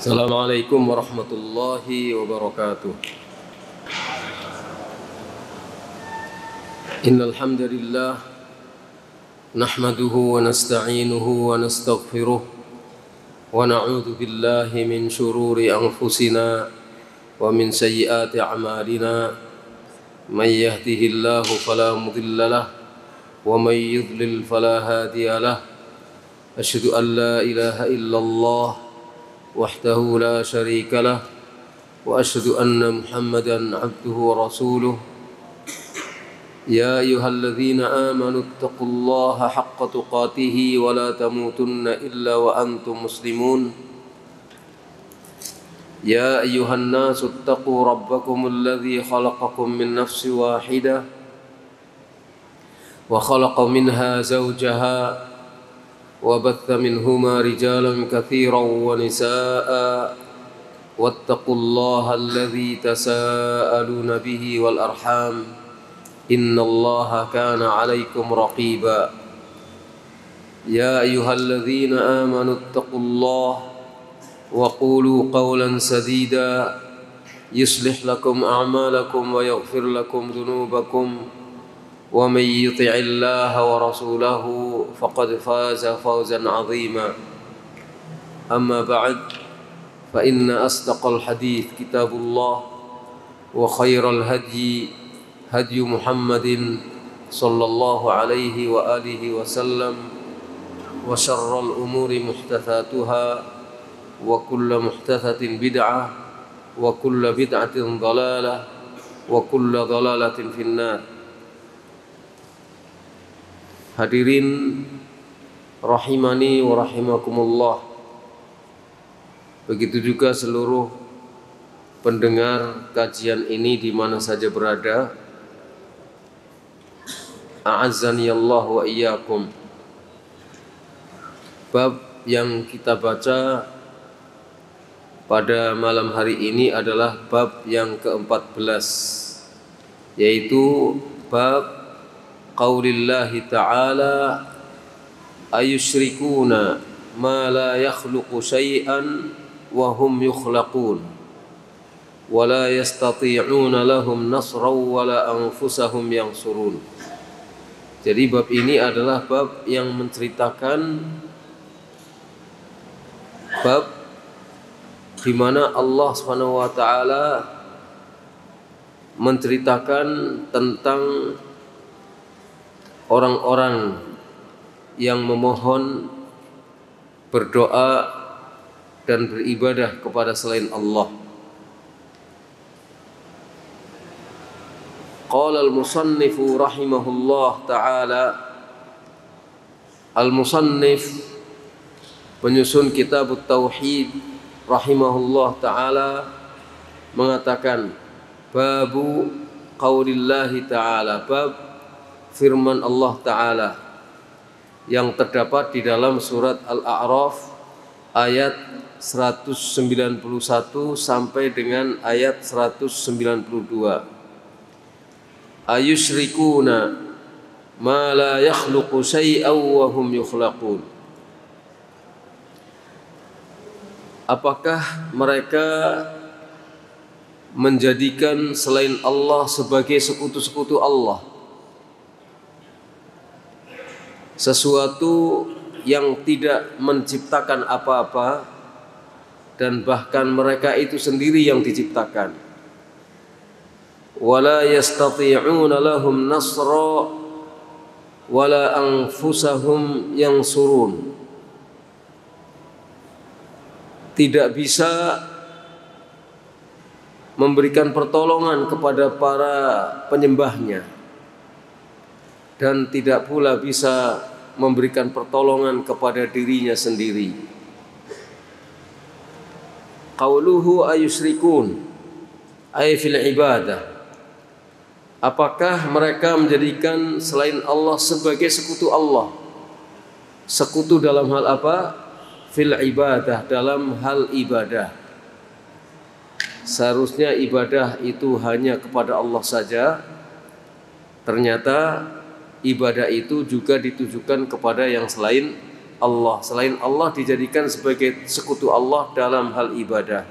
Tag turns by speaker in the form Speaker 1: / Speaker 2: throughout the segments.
Speaker 1: Assalamualaikum warahmatullahi wabarakatuh. Innal hamdalillah nahmaduhu wa nasta'inuhu wa nastaghfiruh wa na'udzu billahi min shururi anfusina wa min sayyiati a'malina. May yahdihillahu fala mudilla lahu wa may yudlil fala hadiya lahu. Asyhadu an la ilaha illallah wahdahu la syarika lah wa asyhadu anna Muhammadan abduhu wa rasuluh. Ya ayyuhalladzina amanu taqullaha haqqa tuqatih wa la tamutunna illa wa antum muslimun. Ya ayyuhan nasu taqu rabbakumul ladzi khalaqakum min nafsin wahidah wa khalaqa minha zawjaha وبث منهما رجالا كثيرا ونساء واتقوا الله الذي تساءلون به والأرحام إن الله كان عليكم رقيبا. يا أيها الذين آمنوا اتقوا الله وقولوا قولا سديدا يصلح لكم أعمالكم ويغفر لكم ذنوبكم ومن يطع الله ورسوله فقد فاز فوزا عظيما. أما بعد فإن أصدق الحديث كتاب الله وخير الهدي هدي محمد صلى الله عليه وآله وسلم وشر الأمور محدثاتها وكل محدثة بدعة وكل بدعة ضلالة وكل ضلالة في النار. Hadirin rahimani wa rahimakumullah. Begitu juga seluruh pendengar kajian ini di mana saja berada. A'azzani Allah wa iyyakum. Bab yang kita baca pada malam hari ini adalah bab yang ke-14, yaitu bab Qaulillahi ta'ala ayusyrikuna ma la yakhluqu syai'an wa hum yukhlaqun wa la yastati'una lahum nasran wa la anfusahum yansurun. Jadi bab ini adalah bab yang menceritakan bab di mana Allah Subhanahu wa taala menceritakan tentang orang-orang yang memohon, berdoa dan beribadah kepada selain Allah. Qala al-musannifu rahimahullah ta'ala. Al-musannif penyusun kitab Tauhid rahimahullah ta'ala mengatakan babu qaulillahi ta'ala, bab firman Allah Ta'ala yang terdapat di dalam surat Al-A'raf ayat 191 sampai dengan ayat 192. Ayusyrikuna ma la yakhluqu syai'an wa hum yukhlaqun. Apakah mereka menjadikan selain Allah sebagai sekutu-sekutu Allah, sesuatu yang tidak menciptakan apa-apa dan bahkan mereka itu sendiri yang diciptakan. Wala yastati'una lahum nasra wala anfusahum yansurun. Tidak bisa memberikan pertolongan kepada para penyembahnya dan tidak pula bisa memberikan pertolongan kepada dirinya sendiri. Qauluhu ayusyrikun ay fil ibadah. Apakah mereka menjadikan selain Allah sebagai sekutu Allah? Sekutu dalam hal apa? Fil ibadah, dalam hal ibadah. Seharusnya ibadah itu hanya kepada Allah saja. Ternyata ibadah itu juga ditujukan kepada yang selain Allah. Selain Allah dijadikan sebagai sekutu Allah dalam hal ibadah.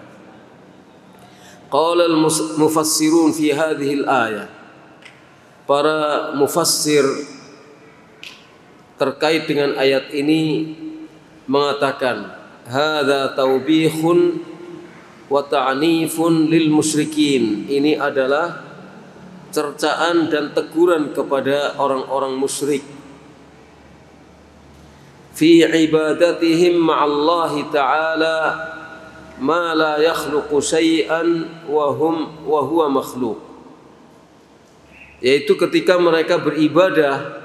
Speaker 1: Qala al-mufassirun fi hadhihi al-ayah. Para mufassir terkait dengan ayat ini mengatakan, hadza taubihun wa ta'nifun lil musyrikin. Ini adalah cercaan dan teguran kepada orang-orang musyrik fi ibadatihim ma'allahi ta'ala ma la yakhluqu syai'an wa huwa makhluq. Yaitu ketika mereka beribadah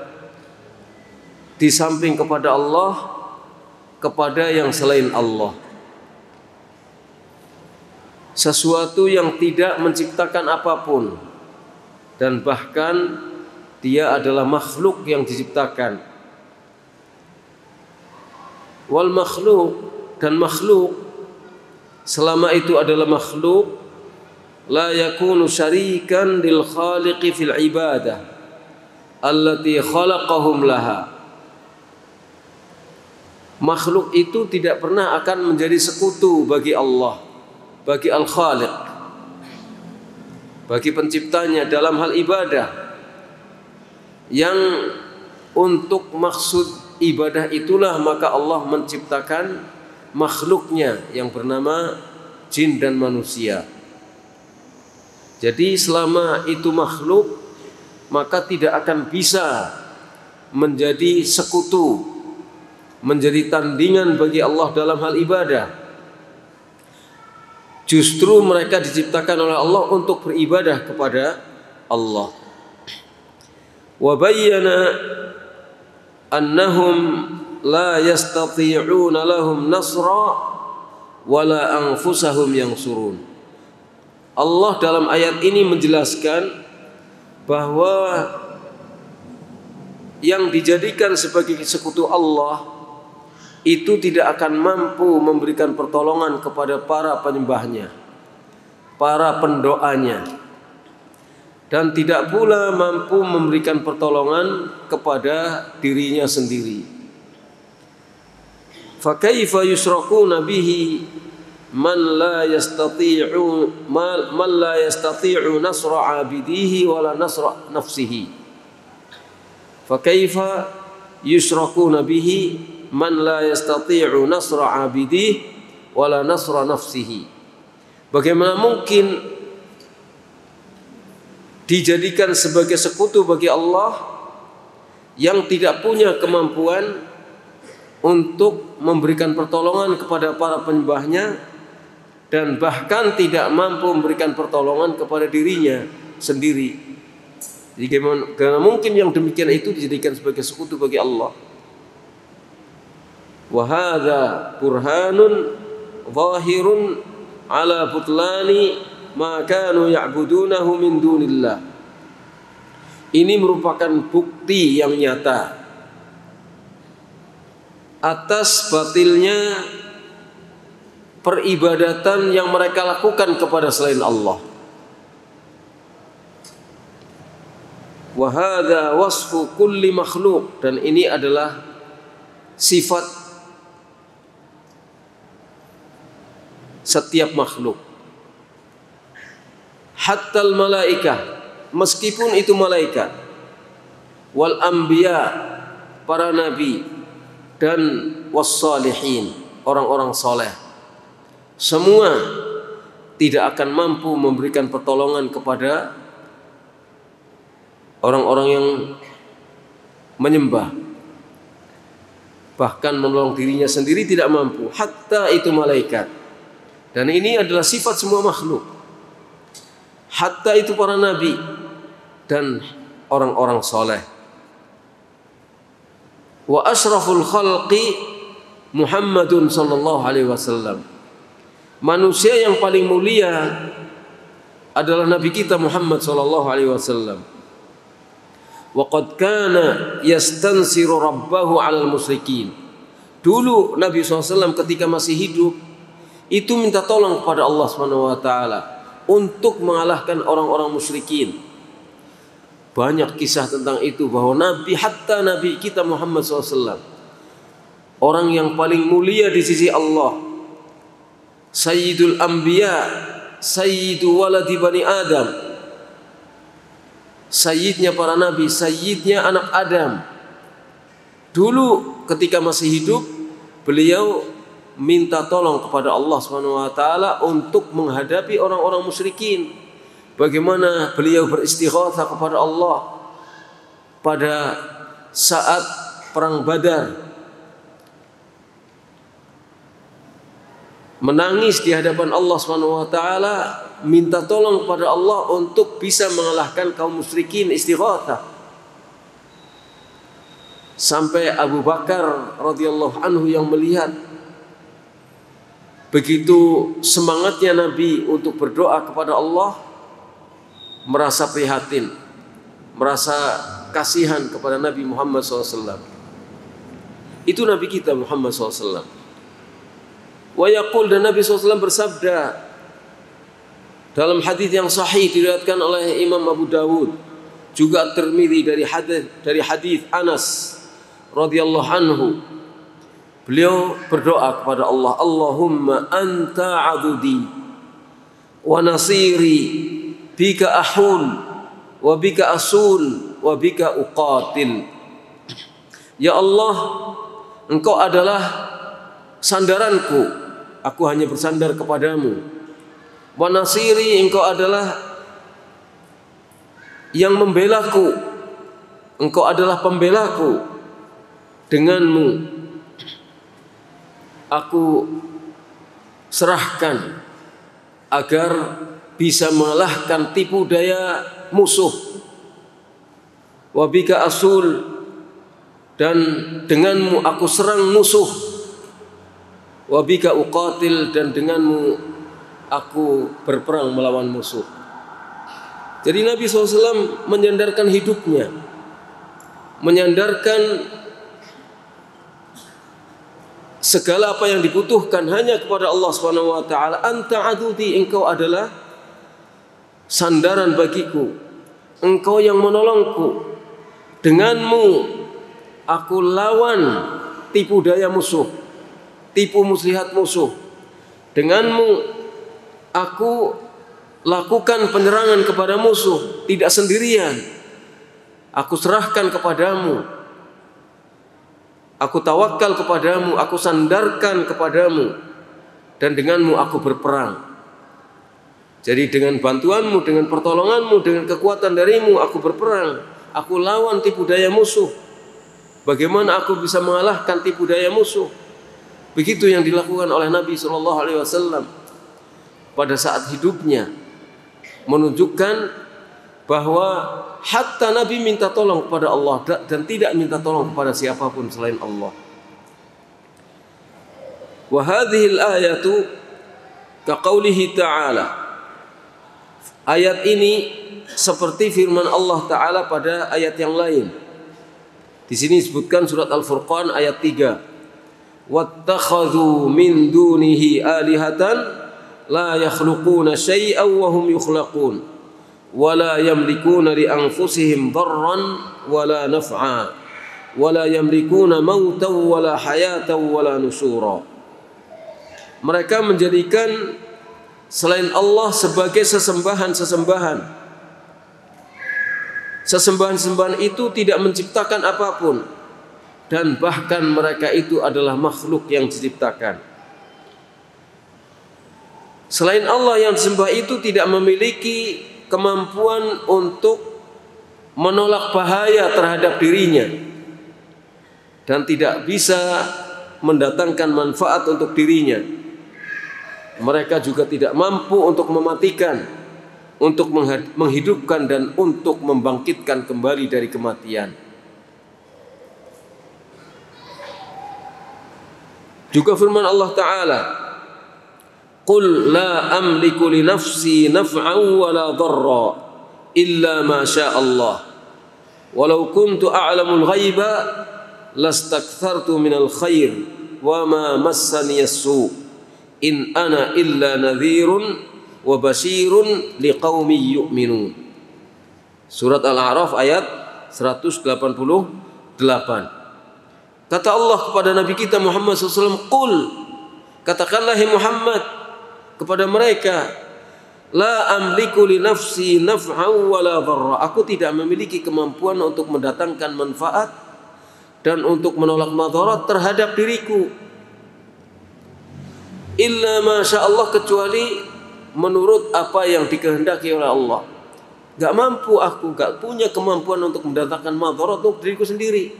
Speaker 1: di samping kepada Allah kepada yang selain Allah, sesuatu yang tidak menciptakan apapun dan bahkan dia adalah makhluk yang diciptakan. Wal makhluk, dan makhluk selama itu adalah makhluk, la yakunu syarikan lil khaliqi fil ibadah allati khalaqahum laha. Makhluk itu tidak pernah akan menjadi sekutu bagi Allah, bagi Al-Khaliq, bagi penciptanya dalam hal ibadah, yang untuk maksud ibadah itulah maka Allah menciptakan makhluknya yang bernama jin dan manusia. Jadi selama itu makhluk, maka tidak akan bisa menjadi sekutu, menjadi tandingan bagi Allah dalam hal ibadah. Justru mereka diciptakan oleh Allah untuk beribadah kepada Allah. Wa bayyana annahum la yastati'una lahum nasra wala anfusahum yansurun. Allah dalam ayat ini menjelaskan bahwa yang dijadikan sebagai sekutu Allah itu tidak akan mampu memberikan pertolongan kepada para penyembahnya, para pendoanya, dan tidak pula mampu memberikan pertolongan kepada dirinya sendiri. Fa kaifa yusrakuna bihi man la yastati'u nasra 'abidihi wala nasra nafsihi. Fa kaifa yusrakuna bihi man la yastati'u nasra 'abidihi wala nasra nafsihi. Bagaimana mungkin dijadikan sebagai sekutu bagi Allah yang tidak punya kemampuan untuk memberikan pertolongan kepada para penyembahnya dan bahkan tidak mampu memberikan pertolongan kepada dirinya sendiri. Jadi bagaimana mungkin yang demikian itu dijadikan sebagai sekutu bagi Allah? Wa hadza burhanun zahirun ala butlani ma kanu ya'budunahu min dunillah. Ini merupakan bukti yang nyata atas batilnya peribadatan yang mereka lakukan kepada selain Allah. Wa hadza wasfu kulli makhluk, dan ini adalah sifat setiap makhluk. Hatta al-malaikah, meskipun itu malaikat, wal anbiya, para nabi, dan was-salihin, orang-orang soleh, semua tidak akan mampu memberikan pertolongan kepada orang-orang yang menyembah. Bahkan menolong dirinya sendiri tidak mampu, hatta itu malaikat. Dan ini adalah sifat semua makhluk. Hatta itu para nabi dan orang-orang soleh. Wa asyraful khalqi Muhammadun sallallahu alaihi wasallam. Manusia yang paling mulia adalah Nabi kita Muhammad sallallahu alaihi wasallam. Wa qad kana yastansiru rabbahu 'alal musyrikin. Dulu Nabi SAW ketika masih hidup itu minta tolong kepada Allah Subhanahu wa taala untuk mengalahkan orang-orang musyrikin. Banyak kisah tentang itu, bahwa Nabi, hatta Nabi kita Muhammad SAW orang yang paling mulia di sisi Allah, Sayyidul Anbiya, Sayyidu waladi Bani Adam, Sayyidnya para nabi, Sayyidnya anak Adam. Dulu ketika masih hidup, beliau minta tolong kepada Allah SWT untuk menghadapi orang-orang musyrikin. Bagaimana beliau beristighatsah kepada Allah pada saat perang Badar, menangis di hadapan Allah SWT, minta tolong kepada Allah untuk bisa mengalahkan kaum musyrikin, istighatsah. Sampai Abu Bakar radhiyallahu anhu yang melihat begitu semangatnya Nabi untuk berdoa kepada Allah, merasa prihatin, merasa kasihan kepada Nabi Muhammad SAW. Itu Nabi kita Muhammad SAW. Wa yaqul, dan Nabi SAW bersabda dalam hadis yang sahih diriwayatkan oleh Imam Abu Dawud, juga Tirmidzi dari hadis Anas radhiyallahu anhu. Beliau berdoa kepada Allah, Allahumma anta adudi wa nasiri, bika ahul wa bika asul wa bika uqatil. Ya Allah, Engkau adalah sandaranku, aku hanya bersandar kepadamu. Wa nasiri, Engkau adalah yang membelaku, Engkau adalah pembelaku. Denganmu aku serahkan agar bisa mengalahkan tipu daya musuh. Wa bika asul, dan denganmu aku serang musuh. Wa bika uqatil, dan denganmu aku berperang melawan musuh. Jadi Nabi SAW menyandarkan hidupnya, menyandarkan segala apa yang dibutuhkan hanya kepada Allah Subhanahu wa taala. Anta adudi, Engkau adalah sandaran bagiku, Engkau yang menolongku. Denganmu aku lawan tipu daya musuh, tipu muslihat musuh. Denganmu aku lakukan penyerangan kepada musuh, tidak sendirian. Aku serahkan kepadamu, aku tawakal kepadamu, aku sandarkan kepadamu, dan denganmu aku berperang. Jadi dengan bantuanmu, dengan pertolonganmu, dengan kekuatan darimu aku berperang, aku lawan tipu daya musuh. Bagaimana aku bisa mengalahkan tipu daya musuh? Begitu yang dilakukan oleh Nabi SAW pada saat hidupnya, menunjukkan bahwa hatta Nabi minta tolong kepada Allah dan tidak minta tolong kepada siapapun selain Allah. Wa hadhil ayatu kaqaulihi ta'ala. Ayat ini seperti firman Allah Ta'ala pada ayat yang lain. Di sini disebutkan surat Al-Furqan ayat 3. Wattakhadhu min dunihi alihatan la yakhluquna syai'an wa hum yukhlaqun wa la yamlikuna li anfusihim darran wa la naf'a wa la yamlikuna mautan wa la hayatan wa la nusura. Mereka menjadikan selain Allah sebagai sesembahan-sesembahan. Sesembahan-sesembahan itu tidak menciptakan apapun, dan bahkan mereka itu adalah makhluk yang diciptakan. Selain Allah yang disembah itu tidak memiliki kemampuan untuk menolak bahaya terhadap dirinya, dan tidak bisa mendatangkan manfaat untuk dirinya. Mereka juga tidak mampu untuk mematikan, untuk menghidupkan, dan untuk membangkitkan kembali dari kematian. Juga firman Allah Ta'ala, Qul la amliku li nafsi naf'an wa la dharra illa ma syaa Allah. Walau kuntu a'lamul ghaiba lastakthartu minal khair wa ma massani as-su. In ana illa nadhirun wa basyirun liqaumin yu'minun. Surat Al-A'raf ayat 188. Kata Allah kepada Nabi kita Muhammad SAW, Qul, katakanlah hai Muhammad kepada mereka, la amliku li nafsi naf'an wa la dharra. Aku tidak memiliki kemampuan untuk mendatangkan manfaat dan untuk menolak madarat terhadap diriku. Illa masya Allah, kecuali menurut apa yang dikehendaki oleh Allah. Gak mampu aku, gak punya kemampuan untuk mendatangkan madarat untuk diriku sendiri,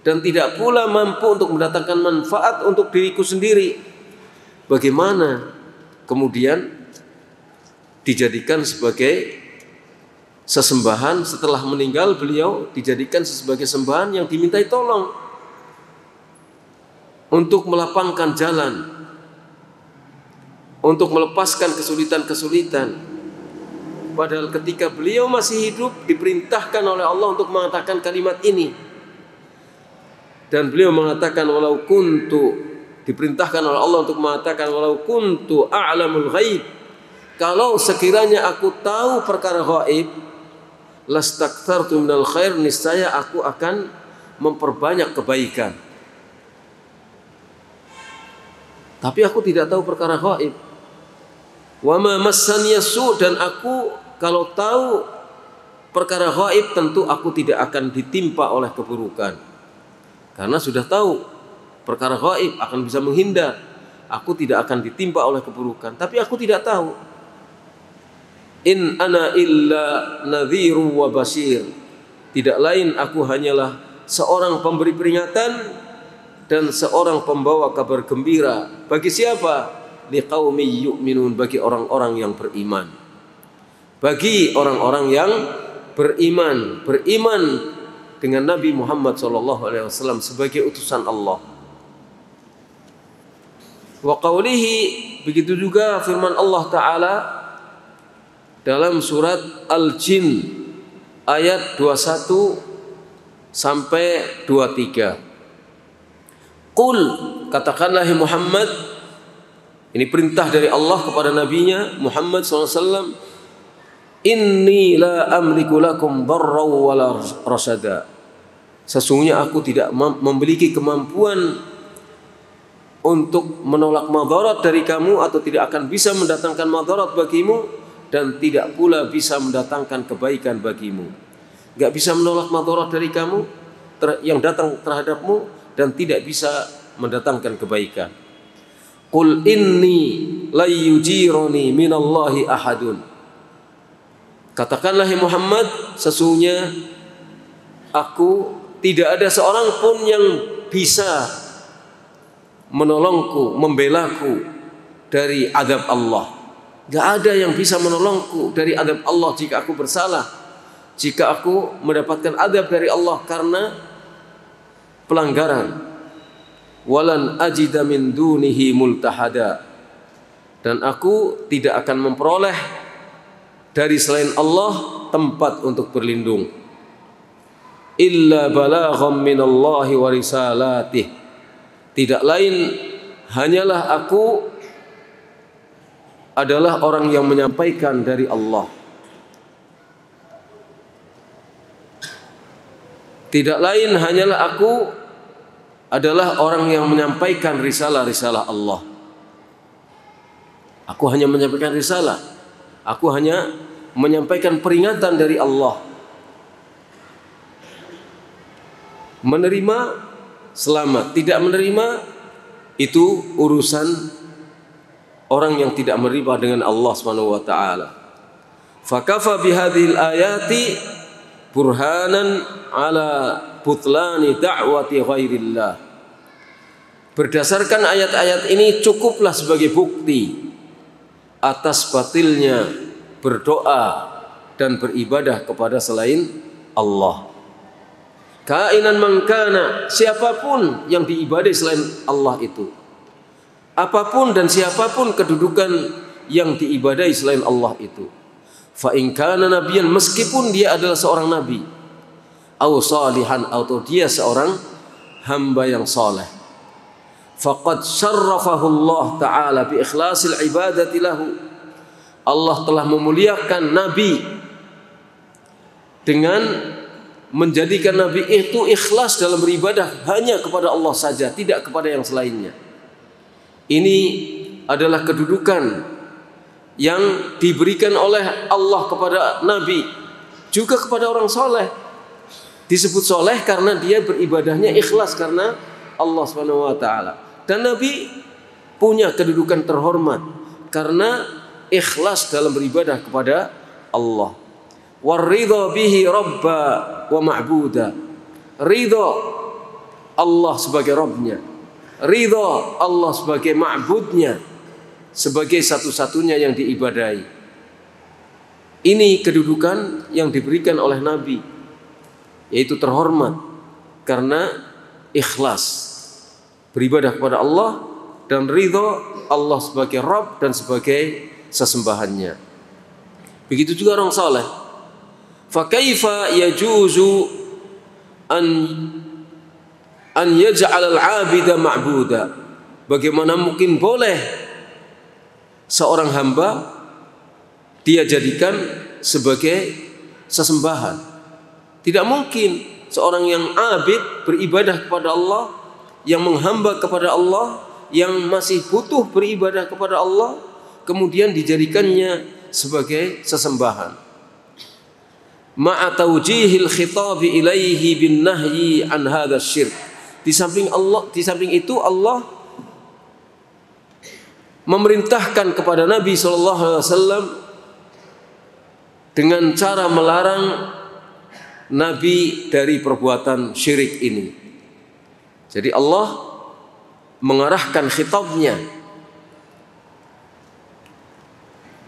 Speaker 1: dan tidak pula mampu untuk mendatangkan manfaat untuk diriku sendiri. Bagaimana kemudian dijadikan sebagai sesembahan setelah meninggal beliau, dijadikan sebagai sembahan yang dimintai tolong untuk melapangkan jalan, untuk melepaskan kesulitan-kesulitan. Padahal ketika beliau masih hidup diperintahkan oleh Allah untuk mengatakan kalimat ini. Dan beliau mengatakan walau kuntu, diperintahkan oleh Allah untuk mengatakan walau kuntu a'lamul ghaib, kalau sekiranya aku tahu perkara ghaib, lastakthartu minal khair, niscaya aku akan memperbanyak kebaikan. Tapi aku tidak tahu perkara ghaib. Wa ma massani yasu, dan aku kalau tahu perkara ghaib tentu aku tidak akan ditimpa oleh keburukan. Karena sudah tahu perkara ghaib akan bisa menghindar, aku tidak akan ditimpa oleh keburukan. Tapi aku tidak tahu. In ana illa nadhiru wa basir, tidak lain aku hanyalah seorang pemberi peringatan dan seorang pembawa kabar gembira. Bagi siapa? Liqaumi yu'minun, bagi orang-orang yang beriman. Bagi orang-orang yang beriman dengan Nabi Muhammad SAW sebagai utusan Allah. Wa qawlihi, begitu juga firman Allah Ta'ala dalam surat Al-Jin ayat 21 sampai 23. Qul, katakanlah Muhammad, ini perintah dari Allah kepada nabinya Muhammad SAW, inni la amliku lakum dharra wa la rasada. Sesungguhnya aku tidak memiliki kemampuan untuk menolak madarat dari kamu, atau tidak akan bisa mendatangkan madarat bagimu, dan tidak pula bisa mendatangkan kebaikan bagimu. Gak bisa menolak madarat dari kamu yang datang terhadapmu, dan tidak bisa mendatangkan kebaikan. Qul inni la yujiruni minallahi ahadun. Katakanlah Muhammad, sesungguhnya aku tidak ada seorang pun yang bisa menolongku, membelaku dari azab Allah. Gak ada yang bisa menolongku dari azab Allah jika aku bersalah, jika aku mendapatkan azab dari Allah karena pelanggaran. Walan ajida min dunihi multahada, dan aku tidak akan memperoleh dari selain Allah tempat untuk berlindung. Illa balagham minallahi wa risalatih, tidak lain hanyalah aku adalah orang yang menyampaikan dari Allah. Tidak lain hanyalah aku adalah orang yang menyampaikan risalah-risalah Allah. Aku hanya menyampaikan risalah, aku hanya menyampaikan peringatan dari Allah. Menerima selamat, tidak menerima itu urusan orang yang tidak menerima dengan Allah Subhanahu wa taala. Fakafa bihadhil ayati burhanan ala butlani da'wati ghairillah. Berdasarkan ayat-ayat ini cukuplah sebagai bukti atas batilnya berdoa dan beribadah kepada selain Allah. Kainan mangkana, siapapun yang diibadai selain Allah itu, apapun dan siapapun kedudukan yang diibadai selain Allah itu. Fa in kana nabiyan, meskipun dia adalah seorang nabi, au salihan, atau dia seorang hamba yang saleh, faqad syarrafahu Allah taala bi ikhlasil ibadati lahu. Allah telah memuliakan nabi dengan menjadikan Nabi itu ikhlas dalam beribadah hanya kepada Allah saja, tidak kepada yang selainnya. Ini adalah kedudukan yang diberikan oleh Allah kepada Nabi, juga kepada orang soleh. Disebut soleh karena dia beribadahnya ikhlas karena Allah Subhanahu wa taala. Dan Nabi punya kedudukan terhormat karena ikhlas dalam beribadah kepada Allah. Waridha bihi rabba wa ma'buda. Ridha Allah sebagai Rabbnya, ridha Allah sebagai ma'budnya, sebagai satu-satunya yang diibadahi. Ini kedudukan yang diberikan oleh Nabi, yaitu terhormat karena ikhlas beribadah kepada Allah dan ridha Allah sebagai Rabb dan sebagai sesembahannya. Begitu juga orang saleh. Fa kaifa yajuzu an yaj'al al-'abida ma'buda? Bagaimana mungkin boleh seorang hamba dia jadikan sebagai sesembahan? Tidak mungkin seorang yang abid beribadah kepada Allah, yang menghamba kepada Allah, yang masih butuh beribadah kepada Allah, kemudian dijadikannya sebagai sesembahan. Ma'a tawjihil khitabi ilaihi bin nahyi an hadha syirk. Di samping itu Allah memerintahkan kepada Nabi SAW dengan cara melarang Nabi dari perbuatan syirik ini. Jadi Allah mengarahkan khitabnya,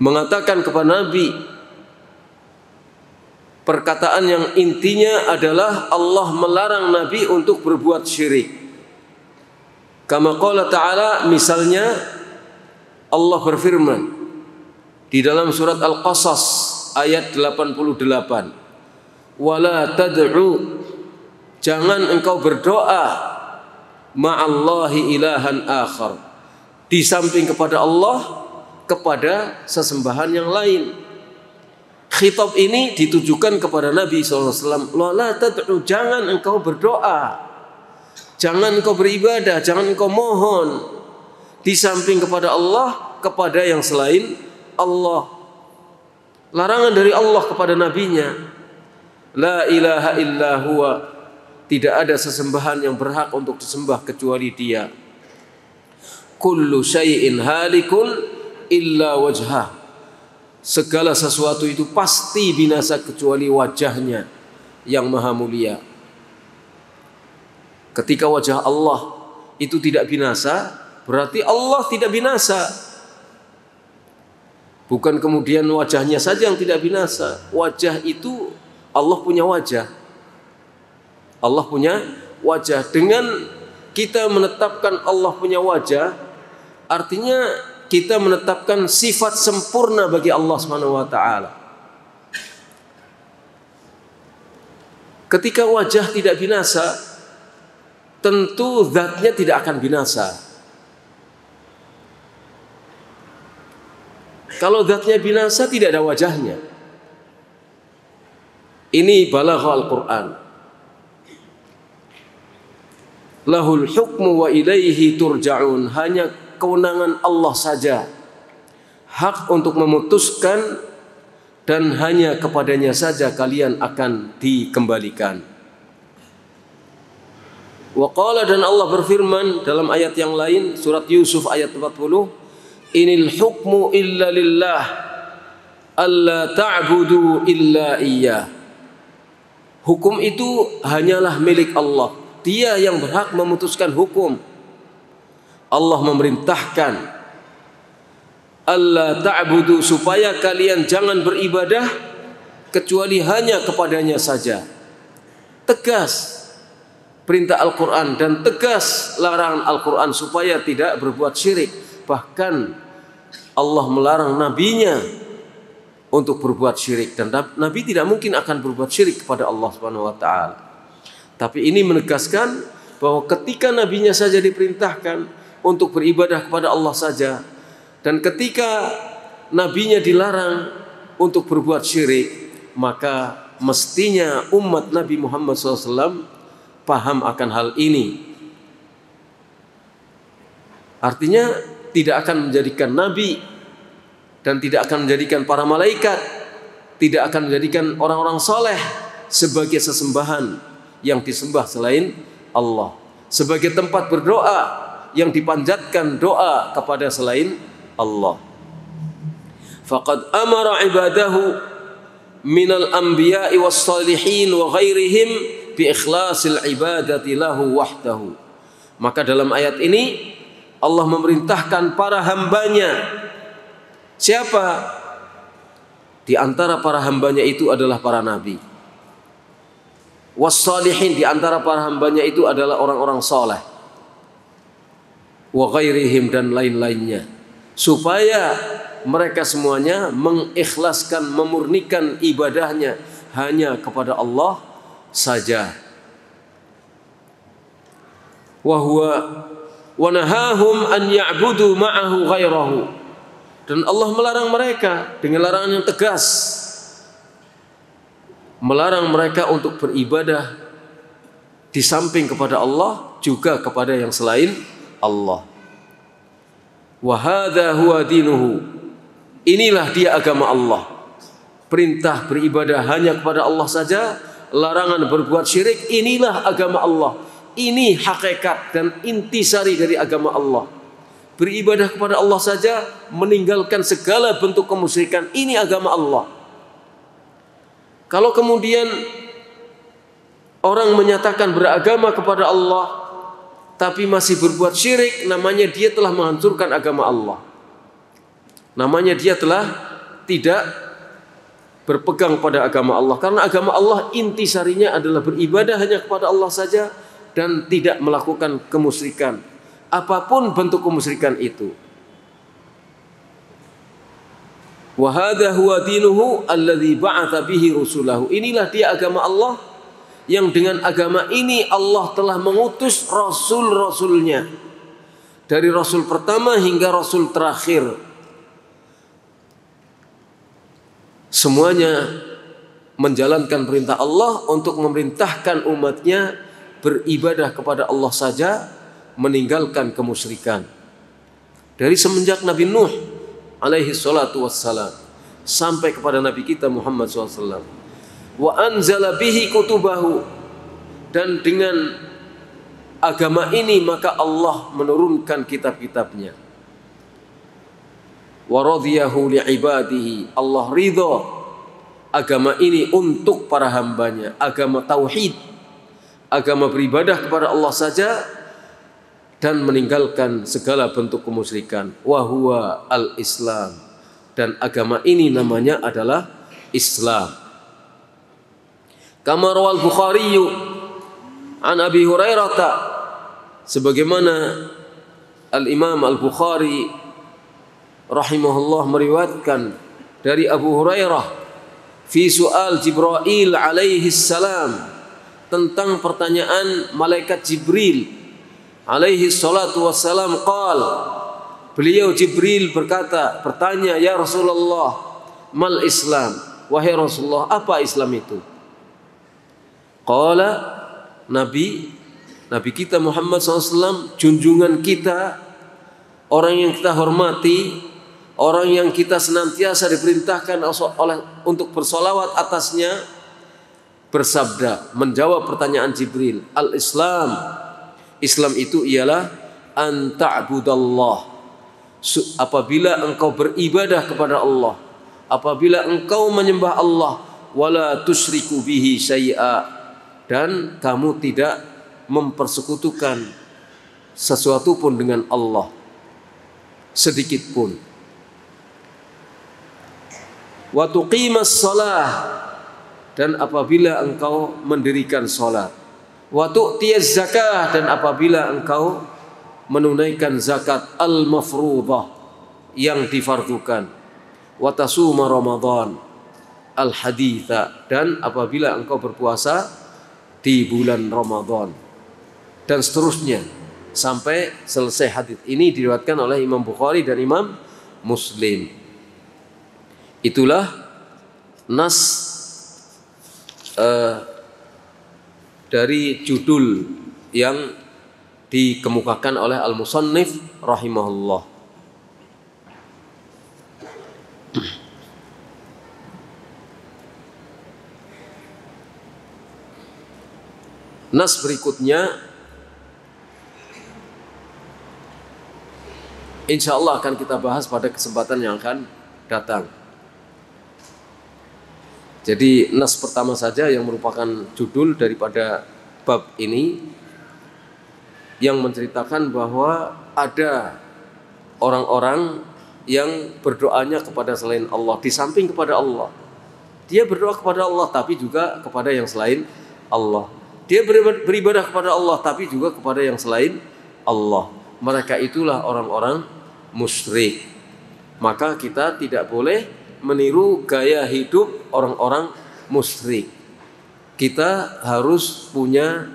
Speaker 1: mengatakan kepada Nabi perkataan yang intinya adalah Allah melarang Nabi untuk berbuat syirik. Kama qala ta'ala, misalnya Allah berfirman di dalam surat Al-Qasas ayat 88, wala tad'u, jangan engkau berdoa ma'allahi ilahan akhar, di samping kepada Allah kepada sesembahan yang lain. Khitab ini ditujukan kepada Nabi SAW. Wala tad'u, jangan engkau berdoa, jangan engkau beribadah, jangan engkau mohon di samping kepada Allah kepada yang selain Allah. Larangan dari Allah kepada nabinya. La ilaha illa huwa, tidak ada sesembahan yang berhak untuk disembah kecuali Dia. Kullu syai'in halikun illa wajhah, segala sesuatu itu pasti binasa kecuali wajahnya yang maha mulia. Ketika wajah Allah itu tidak binasa, berarti Allah tidak binasa. Bukan kemudian wajahnya saja yang tidak binasa. Wajah itu, Allah punya wajah. Allah punya wajah. Dengan kita menetapkan Allah punya wajah, artinya kita menetapkan sifat sempurna bagi Allah Subhanahu wa taala. Ketika wajah tidak binasa, tentu zatnya tidak akan binasa. Kalau zatnya binasa, tidak ada wajahnya. Ini balaghah Al-Quran. Lahul hukmu wa ilaihi turja'un, hanya kewenangan Allah saja hak untuk memutuskan, dan hanya kepadanya saja kalian akan dikembalikan. Wa qala, dan Allah berfirman dalam ayat yang lain, surat Yusuf ayat 40, inil hukmu illa lillah alla ta'budu illa iyyah. Hukum itu hanyalah milik Allah. Dia yang berhak memutuskan hukum. Allah memerintahkan alla ta'budu, supaya kalian jangan beribadah kecuali hanya kepadanya saja. Tegas perintah Al-Quran dan tegas larangan Al-Quran supaya tidak berbuat syirik. Bahkan Allah melarang nabinya untuk berbuat syirik, dan Nabi tidak mungkin akan berbuat syirik kepada Allah Subhanahu wa taala. Tapi ini menegaskan bahwa ketika nabinya saja diperintahkan untuk beribadah kepada Allah saja, dan ketika nabinya dilarang untuk berbuat syirik, maka mestinya umat Nabi Muhammad SAW paham akan hal ini. Artinya tidak akan menjadikan Nabi dan tidak akan menjadikan para malaikat, tidak akan menjadikan orang-orang soleh sebagai sesembahan yang disembah selain Allah, sebagai tempat berdoa yang dipanjatkan doa kepada selain Allah. Faqad amara ibadahu minal anbiya'i was salihin wa ghairihim bi ikhlasil ibadati lahu wahdahu. Maka dalam ayat ini Allah memerintahkan para hambanya. Siapa? Di antara para hambanya itu adalah para nabi. Was salihin, di antara para hambanya itu adalah orang-orang saleh. Wa ghairihim, dan lain-lainnya. Supaya mereka semuanya mengikhlaskan, memurnikan ibadahnya hanya kepada Allah saja. Wa nahahum an ya'budu ma'ahu ghairahu. Dan Allah melarang mereka dengan larangan yang tegas. Melarang mereka untuk beribadah di samping kepada Allah juga kepada yang selain Allah. Wa hadza huwa dinuhu. Inilah dia agama Allah. Perintah beribadah hanya kepada Allah saja, larangan berbuat syirik, inilah agama Allah. Ini hakikat dan intisari dari agama Allah. Beribadah kepada Allah saja, meninggalkan segala bentuk kemusyrikan, ini agama Allah. Kalau kemudian orang menyatakan beragama kepada Allah tapi masih berbuat syirik, namanya dia telah menghancurkan agama Allah. Namanya dia telah tidak berpegang pada agama Allah. Karena agama Allah intisarinya adalah beribadah hanya kepada Allah saja dan tidak melakukan kemusyrikan, apapun bentuk kemusyrikan itu. Wa hadza huwa dinuhu alladzi ba'atsa bihi rusulahu. Inilah dia agama Allah yang dengan agama ini Allah telah mengutus rasul-rasulnya, dari rasul pertama hingga rasul terakhir. Semuanya menjalankan perintah Allah untuk memerintahkan umatnya beribadah kepada Allah saja, meninggalkan kemusyrikan. Dari semenjak Nabi Nuh alaihi salatu wassalam sampai kepada Nabi kita Muhammad SAW. Wa anzala bihi kutubahu, dan dengan agama ini maka Allah menurunkan kitab-kitabnya. Wa radiyahu li'ibadihi, Allah ridha agama ini untuk para hambanya, agama tauhid, agama beribadah kepada Allah saja dan meninggalkan segala bentuk kemusyrikan. Wa huwa al-Islam, dan agama ini namanya adalah Islam. Kama rawal Bukhari an Abi Hurairah, sebagaimana Al-Imam Al-Bukhari rahimahullah meriwayatkan dari Abu Hurairah fi su'al Jibril alaihi salam, tentang pertanyaan malaikat Jibril alaihi salatu wassalam. Beliau Jibril bertanya, ya Rasulullah, mal Islam, wahai Rasulullah, apa Islam itu? Qala, Nabi kita Muhammad SAW, junjungan kita, orang yang kita hormati, orang yang kita senantiasa diperintahkan untuk bersolawat atasnya, bersabda, menjawab pertanyaan Jibril, al-Islam, Islam itu ialah an ta'budallah, apabila engkau beribadah kepada Allah, apabila engkau menyembah Allah, wala tusyriku bihi syai'a, dan kamu tidak mempersekutukan sesuatu pun dengan Allah sedikit pun. Wa tuqimas shalah, dan apabila engkau mendirikan salat. Wa tu'tiyaz zakah, dan apabila engkau menunaikan zakat al-mafruḍah yang difardukan. Wa tasuma Ramadan al-haditha, dan apabila engkau berpuasa di bulan Ramadan, dan seterusnya sampai selesai hadis. Ini diriwayatkan oleh Imam Bukhari dan Imam Muslim. Itulah nas eh, dari judul yang dikemukakan oleh al-musannif rahimahullah. Nas berikutnya insya Allah akan kita bahas pada kesempatan yang akan datang. Jadi nas pertama saja yang merupakan judul daripada bab ini yang menceritakan bahwa ada orang-orang yang berdoanya kepada selain Allah, di samping kepada Allah. Dia berdoa kepada Allah tapi juga kepada yang selain Allah. Dia beribadah kepada Allah tapi juga kepada yang selain Allah. Mereka itulah orang-orang musyrik. Maka kita tidak boleh meniru gaya hidup orang-orang musyrik. Kita harus punya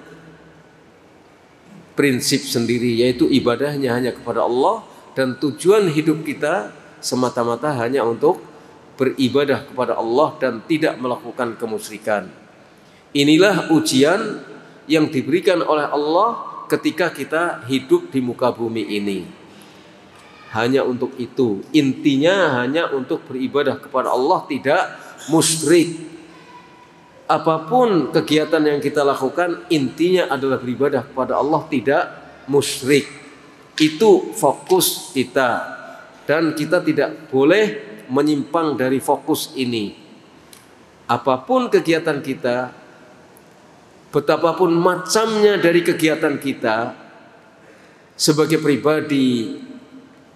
Speaker 1: prinsip sendiri, yaitu ibadahnya hanya kepada Allah dan tujuan hidup kita semata-mata hanya untuk beribadah kepada Allah dan tidak melakukan kemusyrikan. Inilah ujian yang diberikan oleh Allah ketika kita hidup di muka bumi ini. Hanya untuk itu, intinya hanya untuk beribadah kepada Allah, tidak musyrik. Apapun kegiatan yang kita lakukan, intinya adalah beribadah kepada Allah, tidak musyrik. Itu fokus kita, dan kita tidak boleh menyimpang dari fokus ini. Apapun kegiatan kita, betapapun macamnya dari kegiatan kita, sebagai pribadi,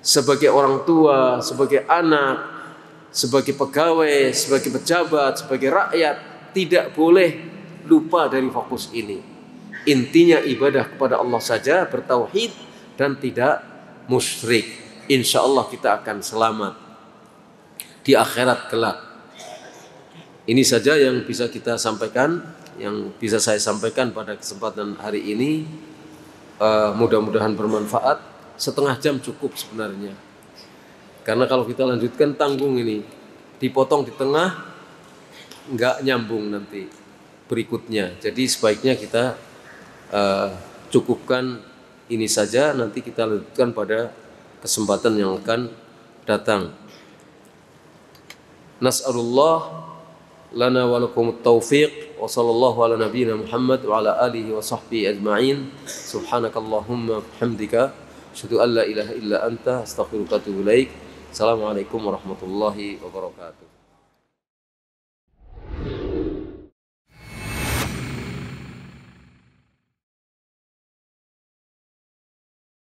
Speaker 1: sebagai orang tua, sebagai anak, sebagai pegawai, sebagai pejabat, sebagai rakyat, tidak boleh lupa dari fokus ini. Intinya ibadah kepada Allah saja, bertauhid dan tidak musyrik. Insya Allah kita akan selamat di akhirat kelak. Ini saja yang bisa kita sampaikan, yang bisa saya sampaikan pada kesempatan hari ini. Mudah-mudahan bermanfaat. Setengah jam cukup sebenarnya. Karena kalau kita lanjutkan tanggung ini, dipotong di tengah, nggak nyambung nanti berikutnya. Jadi sebaiknya kita cukupkan ini saja, nanti kita lanjutkan pada kesempatan yang akan datang. Nas'alullah lana wa lakumut taufiq wa sallallahu ala nabiyyina Muhammad wa ala alihi wa sahbihi ajma'in. Subhanakallahumma bihamdika asyhadu an la ilaha illa anta astaghfiruka wa atubu ilaik. Assalamualaikum warahmatullahi wabarakatuh.